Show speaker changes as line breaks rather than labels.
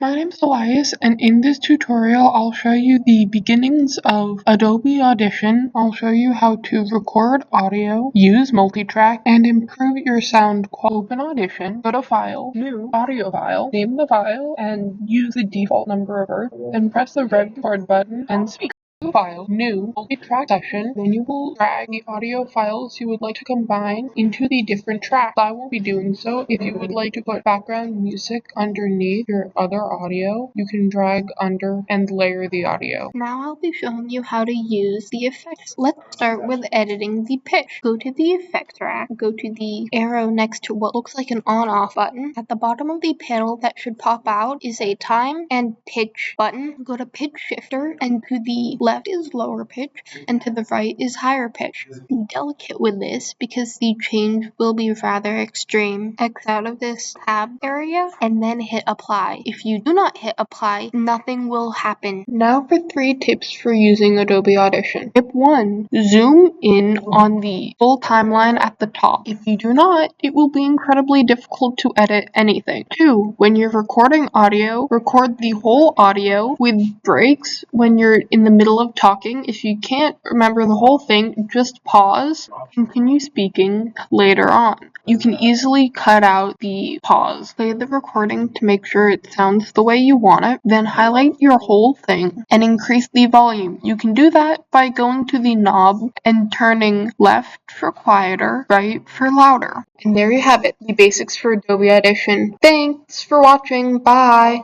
My name's Elias, and in this tutorial I'll show you the beginnings of Adobe Audition. I'll show you how to record audio, use multitrack, and improve your sound quality. Open Audition, go to File, New, Audio File, name the file, and use the default number of words, then press the red record button and speak. File, New, Multi-Track Session, then you will drag the audio files you would like to combine into the different tracks. I won't be doing so. If you would like to put background music underneath your other audio, you can drag under and layer the audio.
Now I'll be showing you how to use the effects. Let's start with editing the pitch. Go to the effects rack, go to the arrow next to what looks like an on-off button. At the bottom of the panel that should pop out is a time and pitch button. Go to pitch shifter, and to the left is lower pitch and to the right is higher pitch. Be delicate with this because the change will be rather extreme. X out of this tab area and then hit apply. If you do not hit apply, nothing will happen.
Now for 3 tips for using Adobe Audition. Tip 1. Zoom in on the full timeline at the top. If you do not, it will be incredibly difficult to edit anything. 2. When you're recording audio, record the whole audio with breaks when you're in the middle of talking. If you can't remember the whole thing, just pause, continue speaking later on. You can easily cut out the pause. Play the recording to make sure it sounds the way you want it, then highlight your whole thing and increase the volume. You can do that by going to the knob and turning left for quieter, right for louder. And there you have it, the basics for Adobe Audition. Thanks for watching, bye!